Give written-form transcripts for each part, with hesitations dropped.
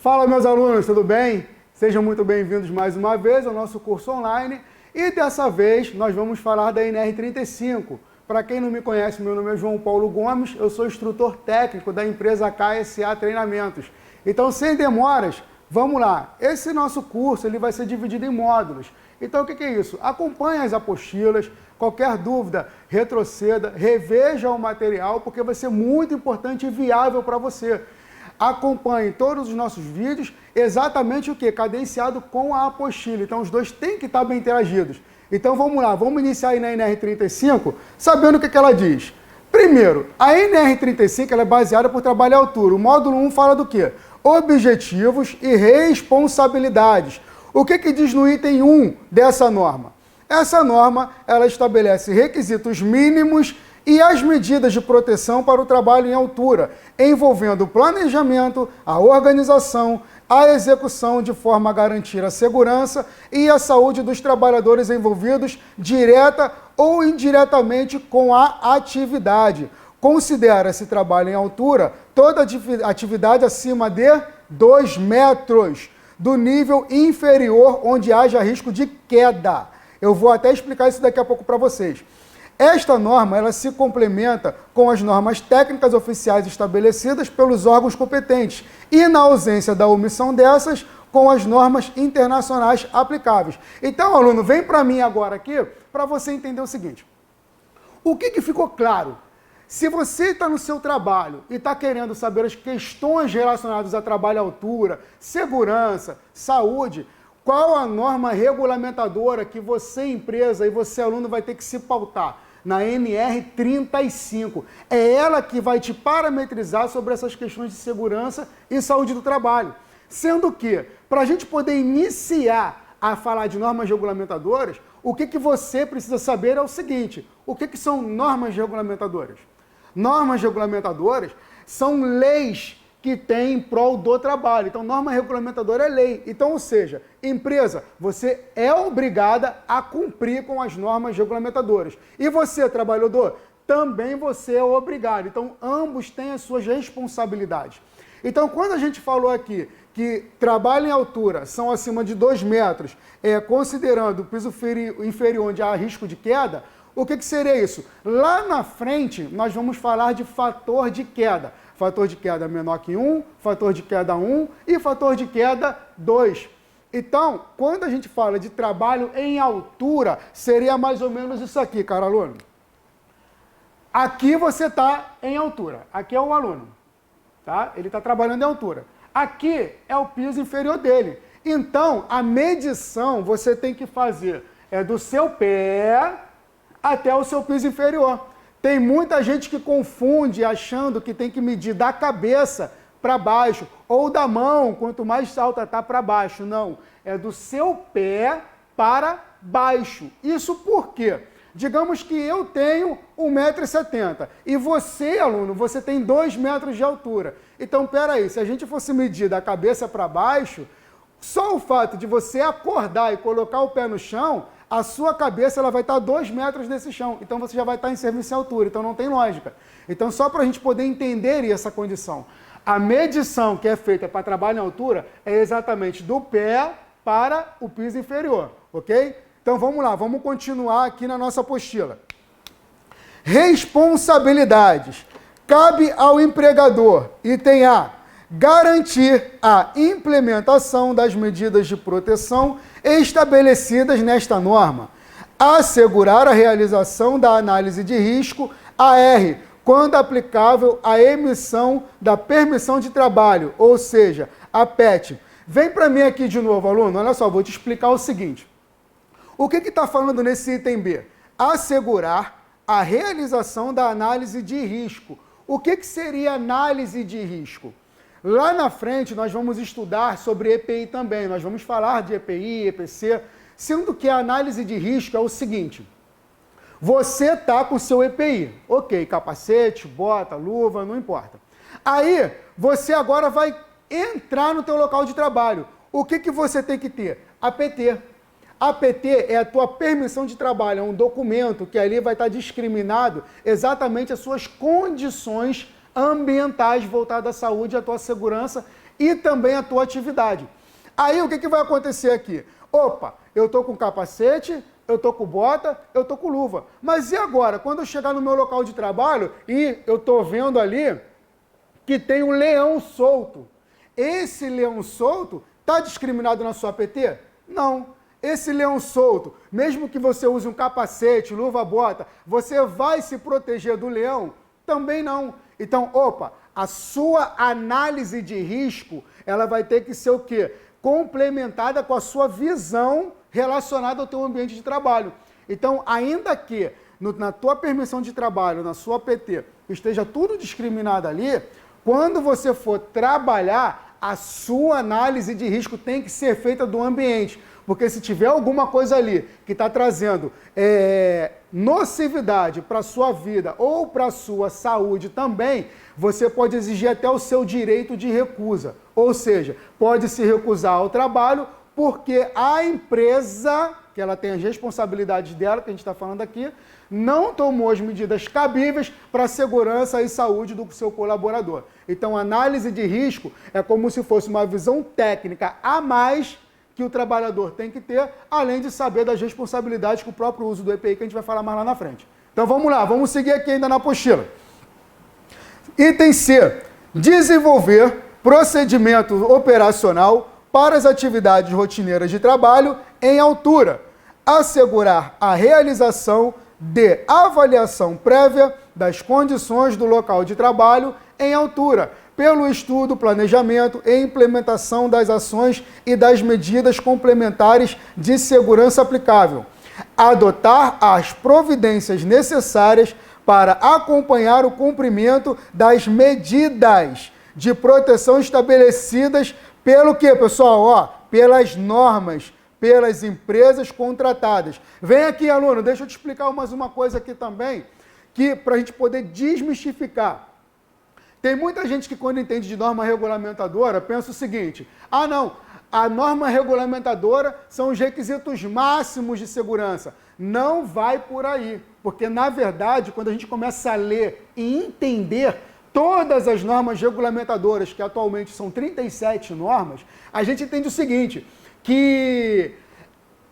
Fala, meus alunos, tudo bem? Sejam muito bem-vindos mais uma vez ao nosso curso online e dessa vez nós vamos falar da NR35. Para quem não me conhece, meu nome é João Paulo Gomes, eu sou instrutor técnico da empresa KSA Treinamentos. Então, sem demoras, vamos lá. Esse nosso curso ele vai ser dividido em módulos. Então, o que é isso? Acompanhe as apostilas, qualquer dúvida, retroceda, reveja o material, porque vai ser muito importante e viável para você. Acompanhe todos os nossos vídeos, exatamente o que? Cadenciado com a apostila. Então, os dois têm que estar bem interagidos. Então, vamos lá, vamos iniciar aí na NR35, sabendo o que ela diz. Primeiro, a NR35 ela é baseada por trabalho à altura. O módulo 1 fala do quê? Objetivos e responsabilidades. O que diz no item 1 dessa norma? Essa norma, ela estabelece requisitos mínimos e as medidas de proteção para o trabalho em altura, envolvendo o planejamento, a organização, a execução de forma a garantir a segurança e a saúde dos trabalhadores envolvidos direta ou indiretamente com a atividade. Considera-se trabalho em altura toda atividade acima de 2 metros do nível inferior onde haja risco de queda. Eu vou até explicar isso daqui a pouco para vocês. Esta norma ela se complementa com as normas técnicas oficiais estabelecidas pelos órgãos competentes e, na ausência da omissão dessas, com as normas internacionais aplicáveis. Então, aluno, vem para mim agora aqui para você entender o seguinte. O que ficou claro? Se você está no seu trabalho e está querendo saber as questões relacionadas a trabalho à altura, segurança, saúde, qual a norma regulamentadora que você, empresa, e você, aluno, vai ter que se pautar? Na NR35. É ela que vai te parametrizar sobre essas questões de segurança e saúde do trabalho. Sendo que, para a gente poder iniciar a falar de normas regulamentadoras, o que você precisa saber é o seguinte: o que são normas regulamentadoras? Normas regulamentadoras são leis que tem em prol do trabalho. Então, norma regulamentadora é lei. Então, ou seja, empresa, você é obrigada a cumprir com as normas regulamentadoras. E você, trabalhador, também você é obrigado. Então, ambos têm as suas responsabilidades. Então, quando a gente falou aqui que trabalho em altura são acima de 2 metros, considerando o piso inferior onde há risco de queda, o que seria isso? Lá na frente, nós vamos falar de fator de queda. Fator de queda menor que 1, fator de queda 1 e fator de queda 2. Então, quando a gente fala de trabalho em altura, seria mais ou menos isso aqui, cara aluno. Aqui você está em altura, aqui é o aluno, tá? Ele está trabalhando em altura. Aqui é o piso inferior dele. Então, a medição você tem que fazer do seu pé até o seu piso inferior. Tem muita gente que confunde achando que tem que medir da cabeça para baixo ou da mão, quanto mais alta está para baixo. Não, é do seu pé para baixo. Isso por quê? Digamos que eu tenho 1,70 m e você, aluno, você tem 2 metros de altura. Então, peraí, se a gente fosse medir da cabeça para baixo, só o fato de você acordar e colocar o pé no chão, a sua cabeça ela vai estar a 2 metros desse chão. Então, você já vai estar em serviço à altura. Então, não tem lógica. Então, só para a gente poder entender essa condição. A medição que é feita para trabalho em altura é exatamente do pé para o piso inferior. Ok? Então, vamos lá. Vamos continuar aqui na nossa apostila. Responsabilidades. Cabe ao empregador, item A, garantir a implementação das medidas de proteção estabelecidas nesta norma, assegurar a realização da análise de risco, AR, quando aplicável a emissão da permissão de trabalho, ou seja, a PET. Vem para mim aqui de novo, aluno, olha só, vou te explicar o seguinte. O que está falando nesse item B? Assegurar a realização da análise de risco. O que seria análise de risco? Lá na frente, nós vamos estudar sobre EPI também. Nós vamos falar de EPI, EPC, sendo que a análise de risco é o seguinte. Você está com o seu EPI. Ok, capacete, bota, luva, não importa. Aí, você agora vai entrar no teu local de trabalho. O que você tem que ter? APT. APT é a tua permissão de trabalho, é um documento que ali vai estar discriminado exatamente as suas condições ambientais voltadas à saúde, à tua segurança e também à tua atividade. Aí o que vai acontecer aqui? Opa, eu estou com capacete, eu estou com bota, eu estou com luva. Mas e agora? Quando eu chegar no meu local de trabalho e eu estou vendo ali que tem um leão solto. Esse leão solto está discriminado na sua APT? Não. Esse leão solto, mesmo que você use um capacete, luva, bota, você vai se proteger do leão? Também não. Então, opa, a sua análise de risco, ela vai ter que ser o quê? Complementada com a sua visão relacionada ao teu ambiente de trabalho. Então, ainda que na tua permissão de trabalho, na sua APT, esteja tudo discriminado ali, quando você for trabalhar, a sua análise de risco tem que ser feita do ambiente. Porque se tiver alguma coisa ali que está trazendo nocividade para a sua vida ou para a sua saúde também, você pode exigir até o seu direito de recusa. Ou seja, pode se recusar ao trabalho porque a empresa, que ela tem as responsabilidades dela, que a gente está falando aqui, não tomou as medidas cabíveis para a segurança e saúde do seu colaborador. Então, a análise de risco é como se fosse uma visão técnica a mais que o trabalhador tem que ter, além de saber das responsabilidades com o próprio uso do EPI, que a gente vai falar mais lá na frente. Então, vamos lá, vamos seguir aqui ainda na apostila. Item C. Desenvolver procedimento operacional para as atividades rotineiras de trabalho em altura. Assegurar a realização de avaliação prévia das condições do local de trabalho em altura, pelo estudo, planejamento e implementação das ações e das medidas complementares de segurança aplicável. Adotar as providências necessárias para acompanhar o cumprimento das medidas de proteção estabelecidas pelo quê, pessoal? Pelas normas, pelas empresas contratadas. Vem aqui, aluno, deixa eu te explicar mais uma coisa aqui também, que para a gente poder desmistificar. Tem muita gente que, quando entende de norma regulamentadora, pensa o seguinte: ah, não, a norma regulamentadora são os requisitos máximos de segurança. Não vai por aí, porque, na verdade, quando a gente começa a ler e entender todas as normas regulamentadoras, que atualmente são 37 normas, a gente entende o seguinte, que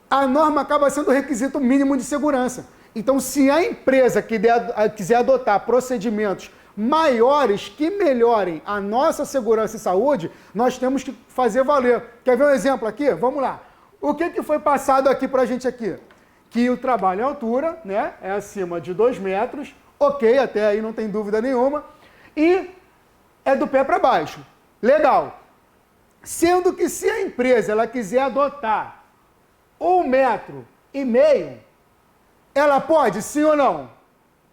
a norma acaba sendo o requisito mínimo de segurança. Então, se a empresa quiser adotar procedimentos maiores que melhorem a nossa segurança e saúde, nós temos que fazer valer. Quer ver um exemplo aqui? Vamos lá. O que foi passado aqui para a gente aqui? Que o trabalho em altura, né, é acima de 2 metros, ok, até aí não tem dúvida nenhuma, e é do pé para baixo. Legal. Sendo que se a empresa ela quiser adotar 1,5 metros, ela pode, sim ou não?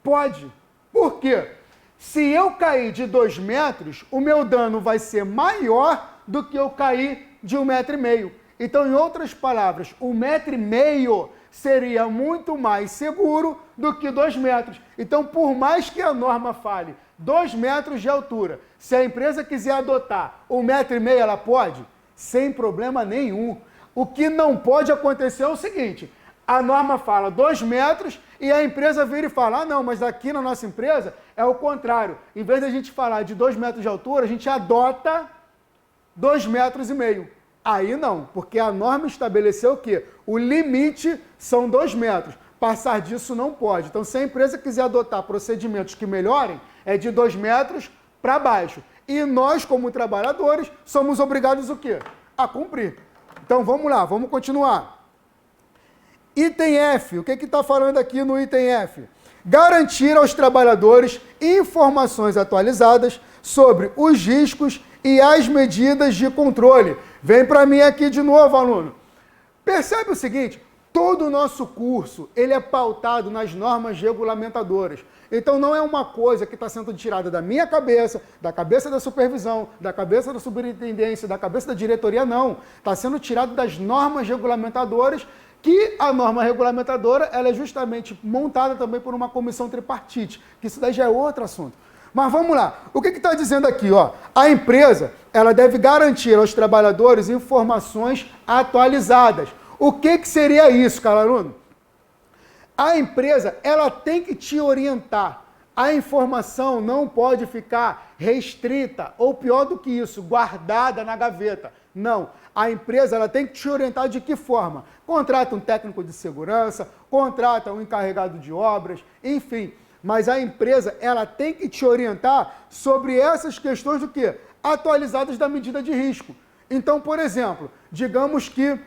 Pode. Por quê? Se eu cair de 2 metros, o meu dano vai ser maior do que eu cair de 1,5 metro. Então, em outras palavras, 1,5 metro seria muito mais seguro do que 2 metros. Então, por mais que a norma fale 2 metros de altura, se a empresa quiser adotar 1,5 metro, ela pode? Sem problema nenhum. O que não pode acontecer é o seguinte: a norma fala 2 metros e a empresa vira e fala, ah não, mas aqui na nossa empresa é o contrário. Em vez de a gente falar de 2 metros de altura, a gente adota 2,5 metros. Aí não, porque a norma estabeleceu o quê? O limite são 2 metros. Passar disso não pode. Então, se a empresa quiser adotar procedimentos que melhorem, é de 2 metros para baixo. E nós, como trabalhadores, somos obrigados o quê? A cumprir. Então, vamos lá, vamos continuar. Item F, o que está falando aqui no item F? Garantir aos trabalhadores informações atualizadas sobre os riscos e as medidas de controle. Vem para mim aqui de novo, aluno. Percebe o seguinte, todo o nosso curso ele é pautado nas normas regulamentadoras. Então não é uma coisa que está sendo tirada da minha cabeça, da cabeça da supervisão, da cabeça da superintendência, da cabeça da diretoria, não. Está sendo tirado das normas regulamentadoras, que a norma regulamentadora ela é justamente montada também por uma comissão tripartite, que isso daí já é outro assunto. Mas vamos lá, o que está dizendo aqui? A empresa ela deve garantir aos trabalhadores informações atualizadas. O que seria isso, cara aluno? A empresa ela tem que te orientar A informação não pode ficar restrita, ou pior do que isso, guardada na gaveta. Não. A empresa ela tem que te orientar de que forma? Contrata um técnico de segurança, contrata um encarregado de obras, enfim. Mas a empresa ela tem que te orientar sobre essas questões do quê? Atualizadas da medida de risco. Então, por exemplo, digamos que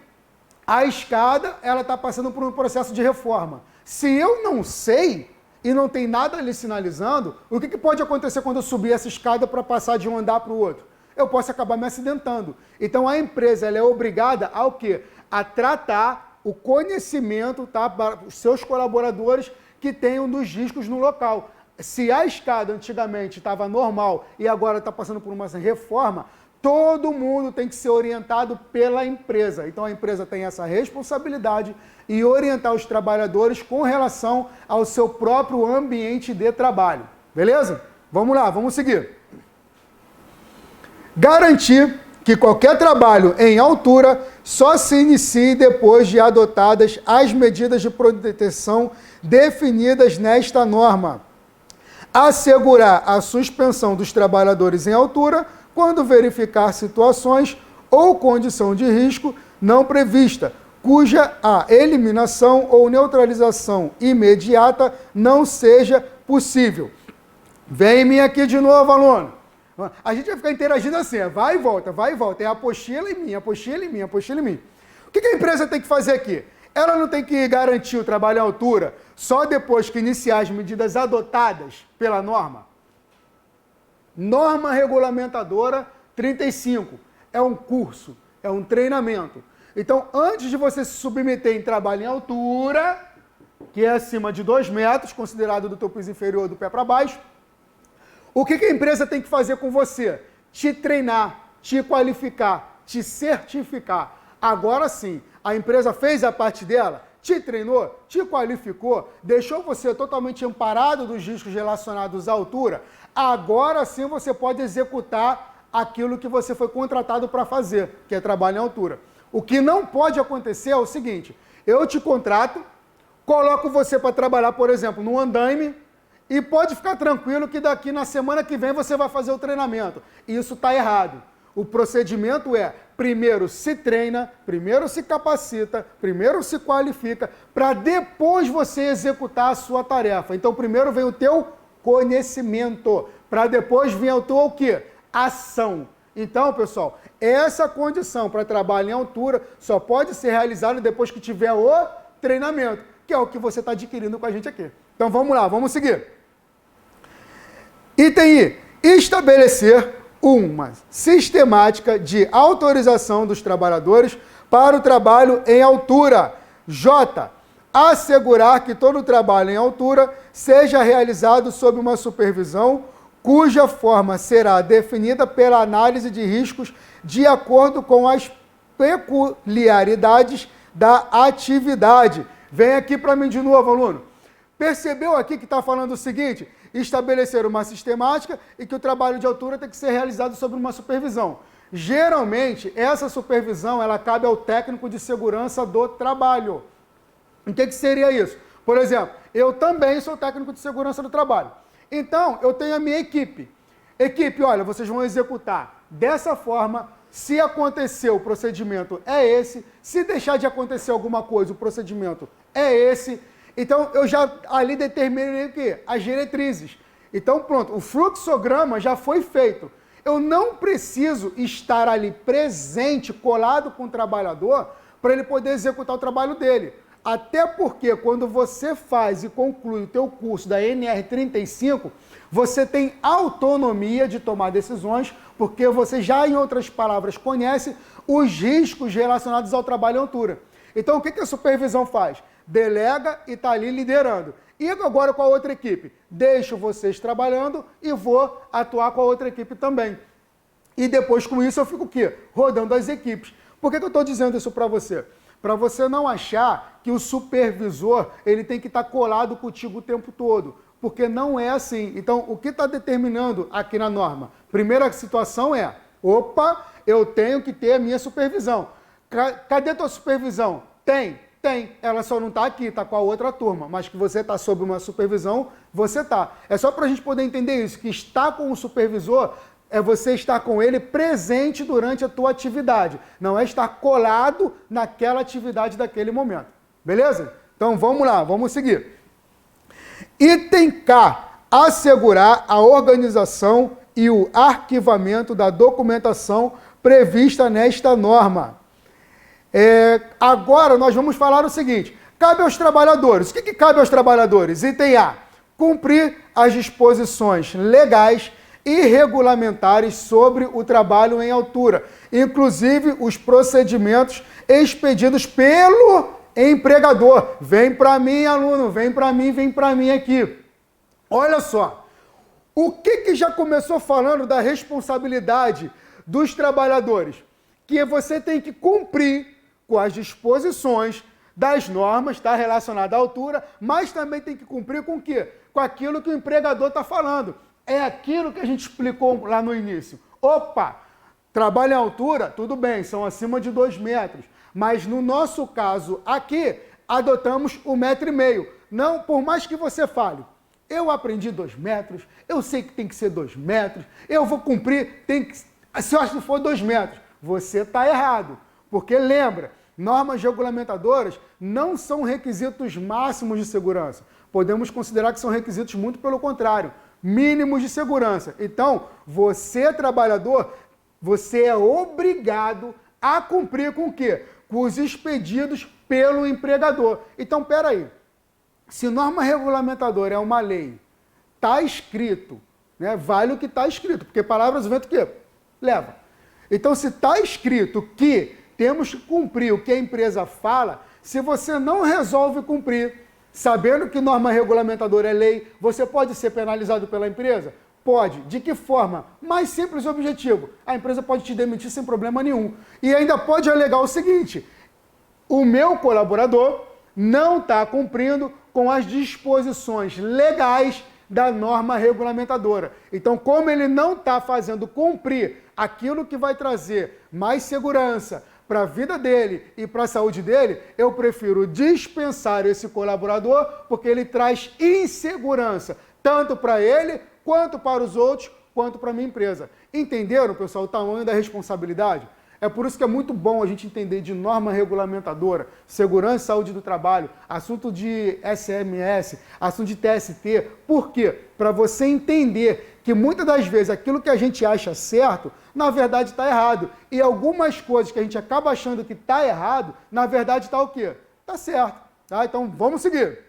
a escada ela está passando por um processo de reforma. Se eu não sei e não tem nada ali sinalizando, o que pode acontecer quando eu subir essa escada para passar de um andar para o outro? Eu posso acabar me acidentando. Então a empresa ela é obrigada ao quê? A tratar o conhecimento, tá, para os seus colaboradores que tenham dos riscos no local. Se a escada antigamente estava normal e agora está passando por uma reforma, todo mundo tem que ser orientado pela empresa. Então a empresa tem essa responsabilidade e orientar os trabalhadores com relação ao seu próprio ambiente de trabalho. Beleza? Vamos lá, vamos seguir. Garantir que qualquer trabalho em altura só se inicie depois de adotadas as medidas de proteção definidas nesta norma. Assegurar a suspensão dos trabalhadores em altura quando verificar situações ou condição de risco não prevista, cuja a eliminação ou neutralização imediata não seja possível. Vem-me aqui de novo, aluno. A gente vai ficar interagindo assim, vai e volta, é apostila em mim, apostila em mim, apostila em mim. O que a empresa tem que fazer aqui? Ela não tem que garantir o trabalho à altura só depois que iniciar as medidas adotadas pela norma? Norma regulamentadora 35. É um curso, é um treinamento. Então, antes de você se submeter em trabalho em altura, que é acima de 2 metros, considerado do teu piso inferior do pé para baixo, o que a empresa tem que fazer com você? Te treinar, te qualificar, te certificar. Agora sim, a empresa fez a parte dela, te treinou, te qualificou, deixou você totalmente amparado dos riscos relacionados à altura. Agora sim você pode executar aquilo que você foi contratado para fazer, que é trabalho em altura. O que não pode acontecer é o seguinte, eu te contrato, coloco você para trabalhar, por exemplo, no andaime, e pode ficar tranquilo que daqui na semana que vem você vai fazer o treinamento. Isso está errado. O procedimento é, primeiro se treina, primeiro se capacita, primeiro se qualifica, para depois você executar a sua tarefa. Então, primeiro vem o teu conhecimento, para depois vir o teu o quê? Ação. Então, pessoal, essa condição para trabalho em altura só pode ser realizada depois que tiver o treinamento, que é o que você está adquirindo com a gente aqui. Então, vamos lá, vamos seguir. Item I. Estabelecer uma sistemática de autorização dos trabalhadores para o trabalho em altura. J. Assegurar que todo o trabalho em altura seja realizado sob uma supervisão cuja forma será definida pela análise de riscos de acordo com as peculiaridades da atividade. Vem aqui para mim de novo, aluno. Percebeu aqui que está falando o seguinte? Estabelecer uma sistemática e que o trabalho de altura tem que ser realizado sob uma supervisão. Geralmente, essa supervisão ela cabe ao técnico de segurança do trabalho. O que seria isso? Por exemplo, eu também sou técnico de segurança do trabalho. Então, eu tenho a minha equipe. Equipe, olha, vocês vão executar dessa forma. Se acontecer o procedimento é esse. Se deixar de acontecer alguma coisa, o procedimento é esse. Então, eu já ali determinei o quê? As diretrizes. Então, pronto, o fluxograma já foi feito. Eu não preciso estar ali presente, colado com o trabalhador, para ele poder executar o trabalho dele. Até porque, quando você faz e conclui o teu curso da NR35, você tem autonomia de tomar decisões, porque você já, em outras palavras, conhece os riscos relacionados ao trabalho em altura. Então, o que a supervisão faz? Delega e está ali liderando. E agora com a outra equipe? Deixo vocês trabalhando e vou atuar com a outra equipe também. E depois com isso eu fico o quê? Rodando as equipes. Por que eu estou dizendo isso para você? Para você não achar que o supervisor ele tem que estar colado contigo o tempo todo. Porque não é assim. Então, o que está determinando aqui na norma? Primeira situação é, opa, eu tenho que ter a minha supervisão. Cadê a tua supervisão? Tem. Ela só não está aqui, está com a outra turma, mas que você está sob uma supervisão você está. É só para a gente poder entender isso, que estar com o supervisor é você estar com ele presente durante a tua atividade. Não é estar colado naquela atividade daquele momento. Beleza? Então vamos lá, vamos seguir. Item K. Assegurar a organização e o arquivamento da documentação prevista nesta norma. Agora nós vamos falar o seguinte. Cabe aos trabalhadores. O que cabe aos trabalhadores? Item A. Cumprir as disposições legais e regulamentares sobre o trabalho em altura, inclusive os procedimentos expedidos pelo empregador. Vem para mim, aluno, vem para mim aqui. Olha só, o que já começou falando da responsabilidade dos trabalhadores? Que você tem que cumprir com as disposições das normas, está relacionada à altura, mas também tem que cumprir com o quê? Com aquilo que o empregador está falando. É aquilo que a gente explicou lá no início. Opa, trabalho em altura, tudo bem, são acima de 2 metros. Mas no nosso caso aqui, adotamos 1,5 metro. Não, por mais que você fale, eu aprendi 2 metros, eu sei que tem que ser 2 metros, eu vou cumprir, se eu acho que for 2 metros, você está errado. Porque lembra, normas regulamentadoras não são requisitos máximos de segurança. Podemos considerar que são requisitos muito pelo contrário, mínimos de segurança. Então, você, trabalhador, você é obrigado a cumprir com o quê? Com os expedidos pelo empregador. Então, peraí. Se norma regulamentadora é uma lei, está escrito, né? Vale o que está escrito, porque palavras o vento que leva. Então, se está escrito que temos que cumprir o que a empresa fala, se você não resolve cumprir, sabendo que norma regulamentadora é lei, você pode ser penalizado pela empresa? Pode. De que forma? Mais simples e objetivo. A empresa pode te demitir sem problema nenhum. E ainda pode alegar o seguinte: o meu colaborador não está cumprindo com as disposições legais da norma regulamentadora. Então, como ele não está fazendo cumprir aquilo que vai trazer mais segurança para a vida dele e para a saúde dele, eu prefiro dispensar esse colaborador, porque ele traz insegurança, tanto para ele, quanto para os outros, quanto para a minha empresa. Entenderam, pessoal, o tamanho da responsabilidade? É por isso que é muito bom a gente entender de norma regulamentadora, segurança e saúde do trabalho, assunto de SMS, assunto de TST. Por quê? Para você entender que muitas das vezes aquilo que a gente acha certo, na verdade está errado. E algumas coisas que a gente acaba achando que está errado, na verdade está o quê? Está certo. Tá? Então vamos seguir.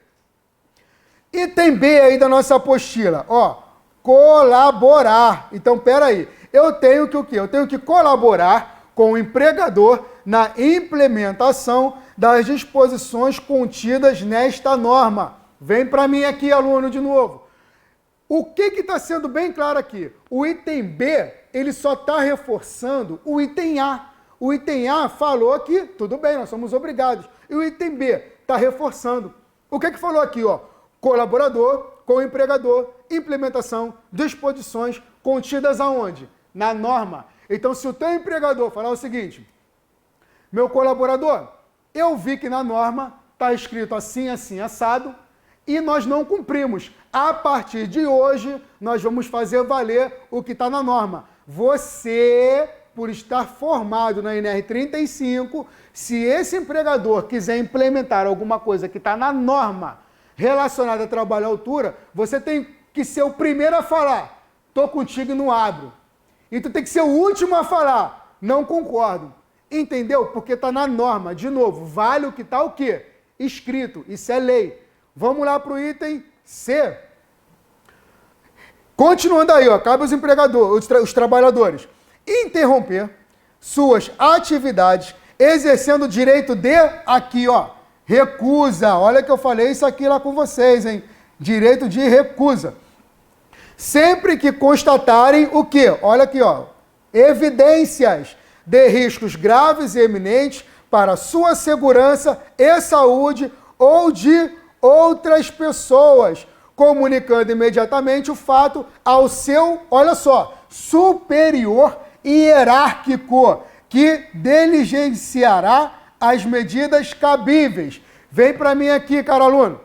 Item B aí da nossa apostila, ó, colaborar. Então, peraí, eu tenho que o quê? Eu tenho que colaborar com o empregador na implementação das disposições contidas nesta norma. Vem para mim aqui, aluno, de novo. O que está sendo bem claro aqui? O item B, ele só está reforçando o item A. O item A falou que, tudo bem, nós somos obrigados. E o item B está reforçando. O que falou aqui, ó? Colaborador com o empregador, implementação, disposições contidas aonde? Na norma. Então, se o teu empregador falar o seguinte: meu colaborador, eu vi que na norma está escrito assim, assim, assado, e nós não cumprimos. A partir de hoje, nós vamos fazer valer o que está na norma. Você, por estar formado na NR35, se esse empregador quiser implementar alguma coisa que está na norma relacionada a trabalho à altura, você tem que ser o primeiro a falar: estou contigo e não abro. E tu tem que ser o último a falar: não concordo. Entendeu? Porque está na norma. De novo, vale o que está o quê? Escrito. Isso é lei. Vamos lá para o item C. Continuando aí, ó, cabe aos empregadores, os trabalhadores, interromper suas atividades exercendo o direito de, aqui, ó, recusa. Olha que eu falei isso aqui lá com vocês, hein? Direito de recusa. Sempre que constatarem o quê? Olha aqui, ó, evidências de riscos graves e eminentes para sua segurança e saúde ou de outras pessoas, comunicando imediatamente o fato ao seu, olha só, superior hierárquico, que diligenciará as medidas cabíveis. Vem para mim aqui, cara aluno.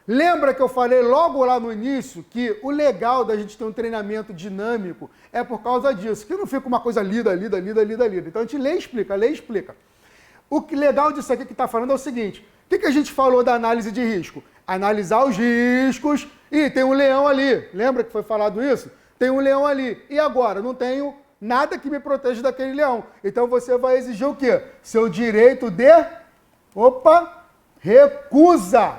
Lembra que eu falei logo lá no início que o legal da gente ter um treinamento dinâmico é por causa disso, que não fica uma coisa lida. Então a gente lê e explica. O que legal disso aqui que está falando é o seguinte, o que a gente falou da análise de risco? Analisar os riscos, e tem um leão ali, lembra que foi falado isso? Tem um leão ali, e agora? Não tenho nada que me proteja daquele leão. Então você vai exigir o quê? Seu direito de... recusa.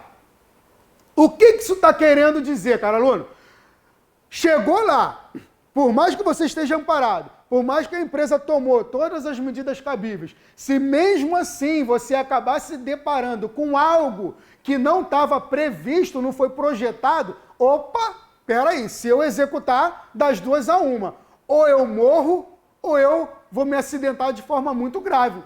O que isso está querendo dizer, cara aluno? Chegou lá, por mais que você esteja amparado, por mais que a empresa tomou todas as medidas cabíveis, se mesmo assim você acabar se deparando com algo que não estava previsto, não foi projetado, peraí, se eu executar, das duas a uma, ou eu morro, ou eu vou me acidentar de forma muito grave.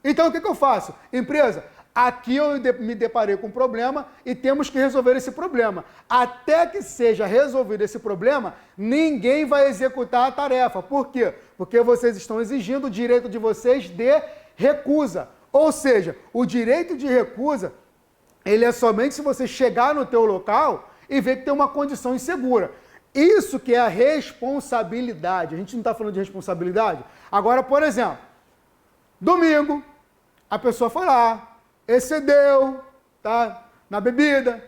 Então o que eu faço? Empresa, aqui eu me deparei com um problema e temos que resolver esse problema. Até que seja resolvido esse problema, ninguém vai executar a tarefa. Por quê? Porque vocês estão exigindo o direito de vocês de recusa. Ou seja, o direito de recusa, ele é somente se você chegar no teu local e ver que tem uma condição insegura. Isso que é a responsabilidade. A gente não está falando de responsabilidade? Agora, por exemplo, domingo, a pessoa foi lá, excedeu, tá? Na bebida.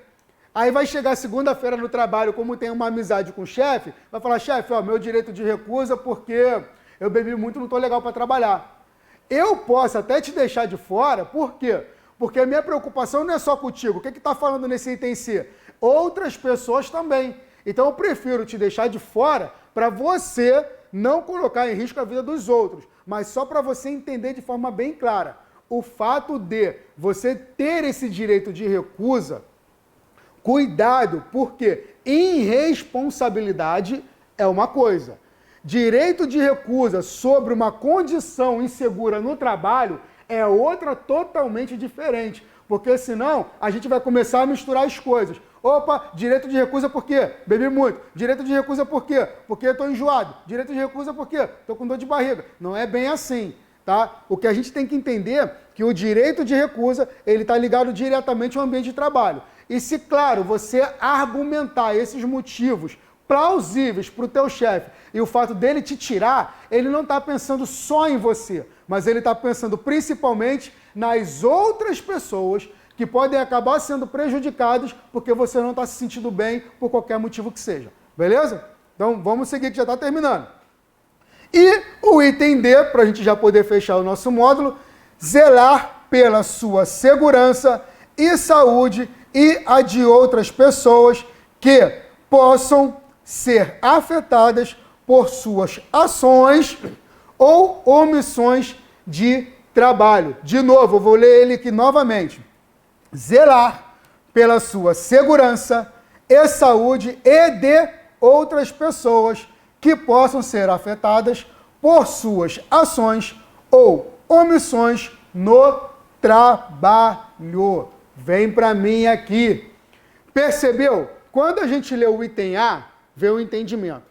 Aí vai chegar segunda-feira no trabalho, como tem uma amizade com o chefe, vai falar, chefe, meu direito de recusa porque eu bebi muito, não estou legal para trabalhar. Eu posso até te deixar de fora, por quê? Porque a minha preocupação não é só contigo. O que está falando nesse item C? Outras pessoas também. Então eu prefiro te deixar de fora para você não colocar em risco a vida dos outros, mas só para você entender de forma bem clara. O fato de você ter esse direito de recusa, cuidado, porque irresponsabilidade é uma coisa. Direito de recusa sobre uma condição insegura no trabalho é outra totalmente diferente. Porque senão a gente vai começar a misturar as coisas. Direito de recusa por quê? Bebi muito. Direito de recusa por quê? Porque eu estou enjoado. Direito de recusa por quê? Estou com dor de barriga. Não é bem assim. Tá? O que a gente tem que entender é que o direito de recusa, ele está ligado diretamente ao ambiente de trabalho. E se, claro, você argumentar esses motivos plausíveis para o teu chefe e o fato dele te tirar, ele não está pensando só em você, mas ele está pensando principalmente nas outras pessoas que podem acabar sendo prejudicadas porque você não está se sentindo bem por qualquer motivo que seja. Beleza? Então, vamos seguir que já está terminando. E o item D, para a gente já poder fechar o nosso módulo, zelar pela sua segurança e saúde e a de outras pessoas que possam ser afetadas por suas ações ou omissões de trabalho. De novo, eu vou ler ele aqui novamente. Zelar pela sua segurança e saúde e de outras pessoas que possam ser afetadas por suas ações ou omissões no trabalho. Vem para mim aqui. Percebeu? Quando a gente leu o item A, veio o entendimento.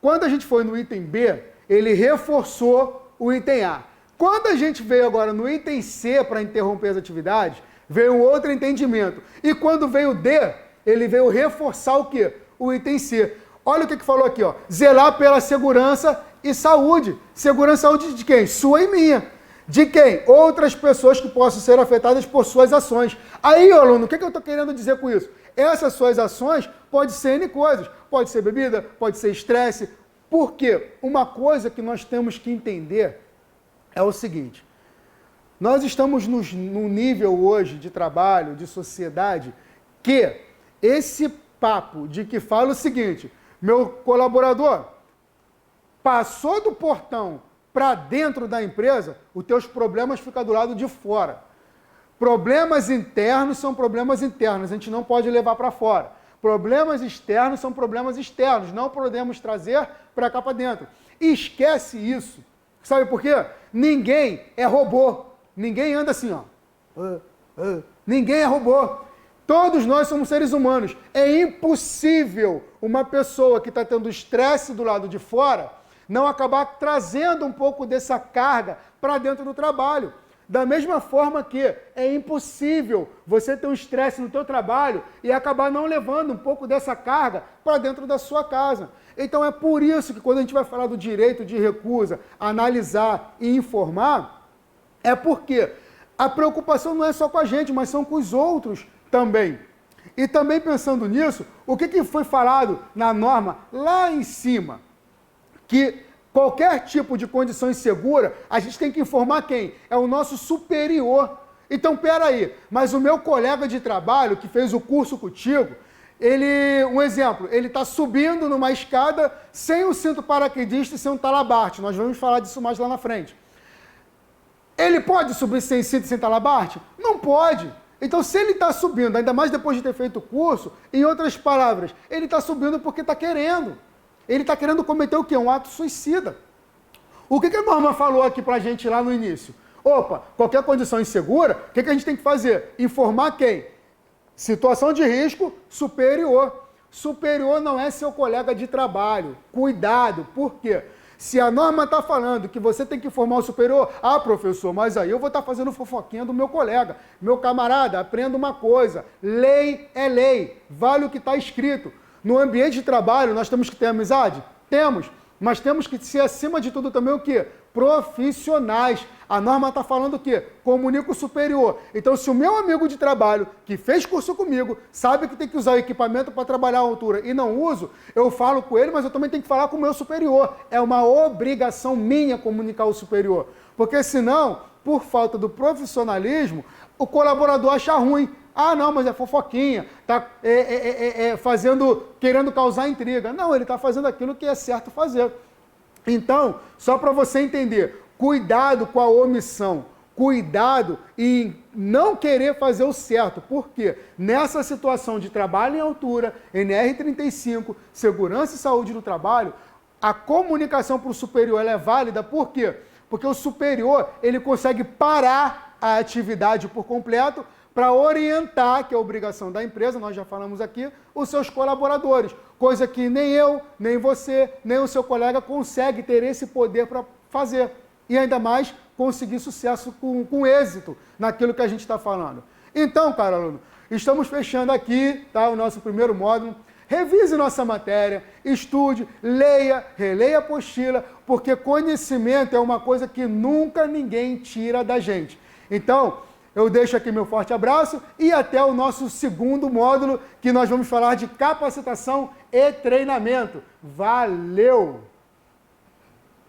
Quando a gente foi no item B, ele reforçou o item A. Quando a gente veio agora no item C para interromper as atividades, veio outro entendimento. E quando veio o D, ele veio reforçar o quê? O item C. Olha o que falou aqui, ó. Zelar pela segurança e saúde. Segurança e saúde de quem? Sua e minha. De quem? Outras pessoas que possam ser afetadas por suas ações. Aí, aluno, o que eu estou querendo dizer com isso? Essas suas ações podem ser N coisas. Pode ser bebida, pode ser estresse. Por quê? Uma coisa que nós temos que entender é o seguinte. Nós estamos num nível hoje de trabalho, de sociedade, que esse papo de que fala o seguinte... Meu colaborador, passou do portão para dentro da empresa, os teus problemas ficam do lado de fora. Problemas internos são problemas internos, a gente não pode levar para fora. Problemas externos são problemas externos, não podemos trazer para cá para dentro. E esquece isso. Sabe por quê? Ninguém é robô. Ninguém anda assim, ó. Ninguém é robô. Todos nós somos seres humanos. É impossível uma pessoa que está tendo estresse do lado de fora não acabar trazendo um pouco dessa carga para dentro do trabalho. Da mesma forma que é impossível você ter um estresse no teu trabalho e acabar não levando um pouco dessa carga para dentro da sua casa. Então é por isso que quando a gente vai falar do direito de recusa, analisar e informar, é porque a preocupação não é só com a gente, mas são com os outros também. E também pensando nisso, o que foi falado na norma lá em cima? Que qualquer tipo de condição insegura, a gente tem que informar quem? É o nosso superior. Então, peraí, mas o meu colega de trabalho que fez o curso contigo, um exemplo, ele está subindo numa escada sem o cinto paraquedista e sem um talabarte. Nós vamos falar disso mais lá na frente. Ele pode subir sem cinto e sem talabarte? Não pode. Então, se ele está subindo, ainda mais depois de ter feito o curso, em outras palavras, ele está subindo porque está querendo. Ele está querendo cometer o quê? Um ato suicida. O que a norma falou aqui para a gente lá no início? Opa, qualquer condição insegura, o que a gente tem que fazer? Informar quem? Situação de risco superior. Superior não é seu colega de trabalho. Cuidado, por quê? Se a norma está falando que você tem que informar o superior, professor, mas aí eu vou estar fazendo fofoquinha do meu colega. Meu camarada, aprenda uma coisa, lei é lei, vale o que está escrito. No ambiente de trabalho, nós temos que ter amizade? Temos, mas temos que ser, acima de tudo, também o quê? Profissionais. A norma está falando o quê? Comunica o superior. Então, se o meu amigo de trabalho, que fez curso comigo, sabe que tem que usar o equipamento para trabalhar à altura e não uso, eu falo com ele, mas eu também tenho que falar com o meu superior. É uma obrigação minha comunicar o superior. Porque senão, por falta do profissionalismo, o colaborador acha ruim. Não, mas é fofoquinha, está querendo causar intriga. Não, ele está fazendo aquilo que é certo fazer. Então, só para você entender, cuidado com a omissão, cuidado em não querer fazer o certo. Por quê? Nessa situação de trabalho em altura, NR35, segurança e saúde no trabalho, a comunicação para o superior ela é válida. Por quê? Porque o superior ele consegue parar a atividade por completo para orientar, que é a obrigação da empresa, nós já falamos aqui, os seus colaboradores. Coisa que nem eu, nem você, nem o seu colega consegue ter esse poder para fazer. E ainda mais conseguir sucesso com êxito naquilo que a gente está falando. Então, cara aluno, estamos fechando aqui o nosso primeiro módulo. Revise nossa matéria, estude, leia, releia a apostila, porque conhecimento é uma coisa que nunca ninguém tira da gente. Então, eu deixo aqui meu forte abraço e até o nosso segundo módulo, que nós vamos falar de capacitação e treinamento. Valeu!